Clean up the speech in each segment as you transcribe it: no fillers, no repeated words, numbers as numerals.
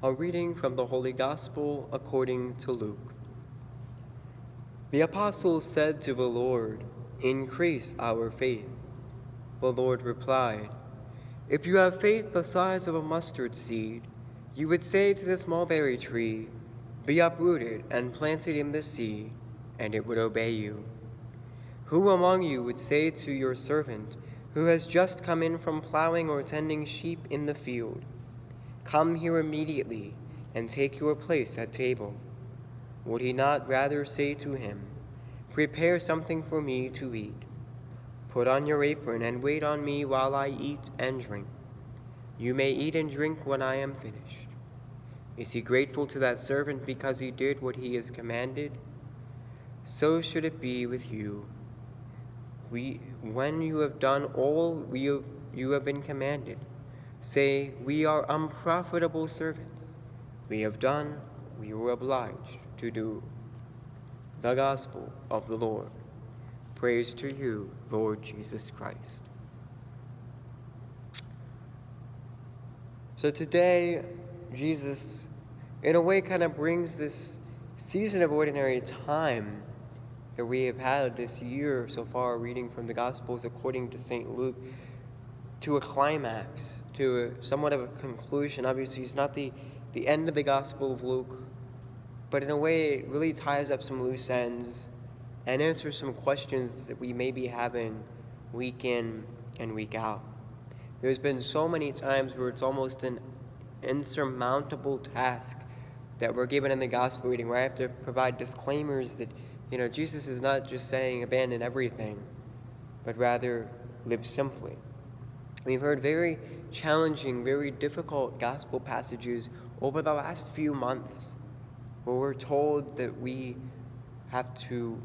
A reading from the Holy Gospel according to Luke. The apostles said to the Lord, "Increase our faith." The Lord replied, "If you have faith the size of a mustard seed, you would say to this mulberry tree, 'Be uprooted and planted in the sea,' and it would obey you. Who among you would say to your servant, who has just come in from plowing or tending sheep in the field, 'Come here immediately and take your place at table'? Would he not rather say to him, 'Prepare something for me to eat. Put on your apron and wait on me while I eat and drink. You may eat and drink when I am finished'? Is he grateful to that servant because he did what he is commanded? So should it be with you. When you have done all you have been commanded, say, 'We are unprofitable servants. We have done what we were obliged to do.'" The Gospel of the Lord. Praise to you, Lord Jesus Christ. So today, Jesus, in a way, kind of brings this season of ordinary time that we have had this year so far, reading from the Gospels according to St. Luke, to a climax, to somewhat of a conclusion. Obviously, it's not the end of the Gospel of Luke, but in a way, it really ties up some loose ends and answers some questions that we may be having week in and week out. There's been so many times where it's almost an insurmountable task that we're given in the Gospel reading, where I have to provide disclaimers that, Jesus is not just saying abandon everything, but rather live simply. We've heard very challenging, very difficult gospel passages over the last few months, where we're told that we have to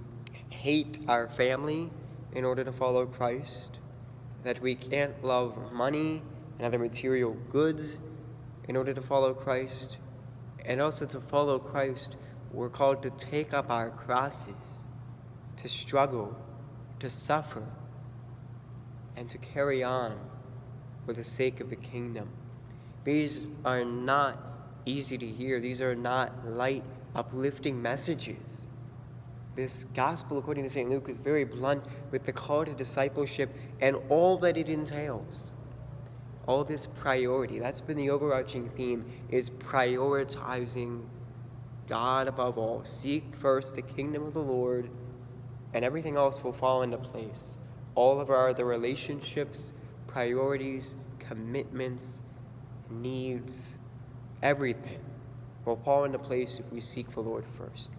hate our family in order to follow Christ, that we can't love money and other material goods in order to follow Christ, and also to follow Christ, we're called to take up our crosses, to struggle, to suffer, and to carry on for the sake of the kingdom. These are not easy to hear. These are not light, uplifting messages. This gospel, according to St. Luke, is very blunt with the call to discipleship and all that it entails. All this priority, that's been the overarching theme, is prioritizing God above all. Seek first the kingdom of the Lord, and everything else will fall into place. All of our other relationships, priorities, commitments, needs, everything will fall into place if we seek the Lord first.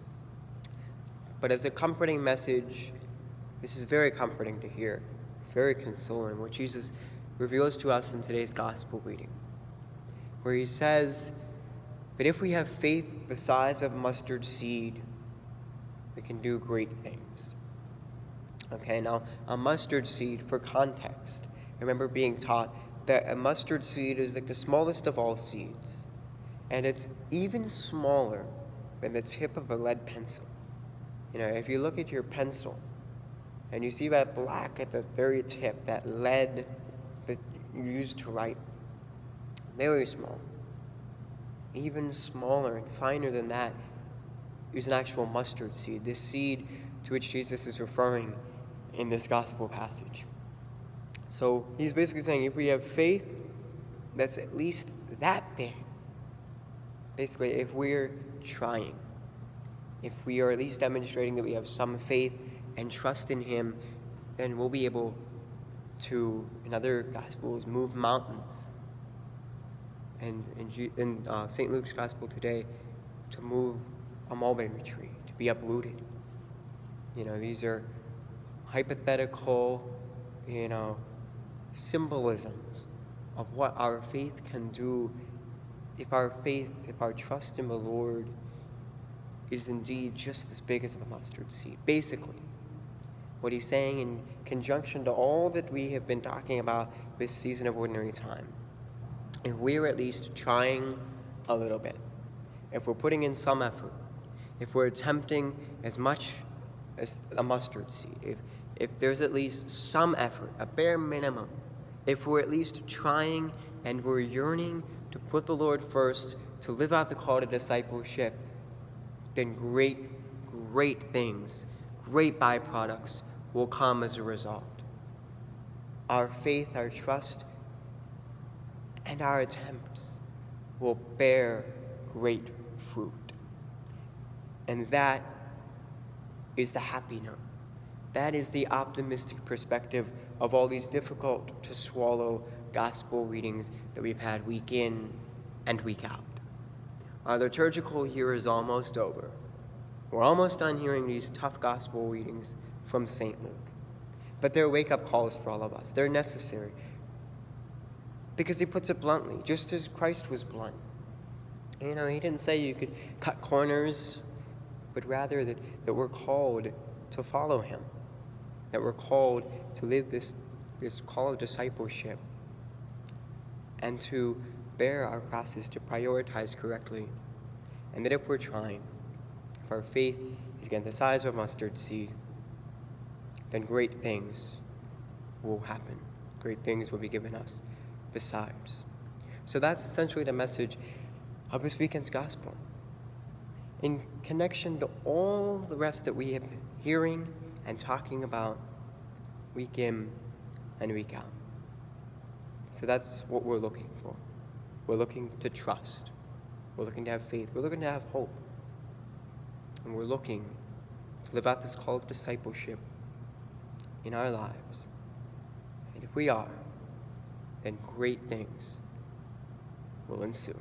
But as a comforting message, this is very comforting to hear, very consoling, what Jesus reveals to us in today's gospel reading, where he says that if we have faith the size of a mustard seed, we can do great things. Okay, now a mustard seed, for context, I remember being taught that a mustard seed is like the smallest of all seeds, and it's even smaller than the tip of a lead pencil. If you look at your pencil and you see that black at the very tip, that lead that you use to write, very small. Even smaller and finer than that is an actual mustard seed, this seed to which Jesus is referring in this gospel passage. So he's basically saying if we have faith that's at least that big, basically if we're trying, if we are at least demonstrating that we have some faith and trust in him, then we'll be able to, in other gospels, move mountains. And in St. Luke's gospel today, to move a mulberry tree, to be uprooted. These are hypothetical, symbolisms of what our faith can do if our trust in the Lord is indeed just as big as a mustard seed. Basically, what he's saying in conjunction to all that we have been talking about this season of ordinary time, if we're at least trying a little bit, if we're putting in some effort, if we're attempting as much as a mustard seed, if there's at least some effort, a bare minimum, if we're at least trying and we're yearning to put the Lord first, to live out the call to discipleship, then great things, great byproducts will come as a result. Our faith, our trust, and our attempts will bear great fruit. And that is the happy note. That is the optimistic perspective of all these difficult to swallow gospel readings that we've had week in and week out. Our liturgical year is almost over. We're almost done hearing these tough gospel readings from St. Luke. But they're wake-up calls for all of us. They're necessary. Because he puts it bluntly, just as Christ was blunt. He didn't say you could cut corners, but rather that we're called to follow him, that we're called to live this call of discipleship and to bear our crosses, to prioritize correctly, and that if we're trying, if our faith is again the size of a mustard seed, then great things will happen. Great things will be given us besides. So that's essentially the message of this weekend's gospel. In connection to all the rest that we have been hearing and talking about week in and week out. So that's what we're looking for. We're looking to trust. We're looking to have faith. We're looking to have hope. And we're looking to live out this call of discipleship in our lives. And if we are, then great things will ensue.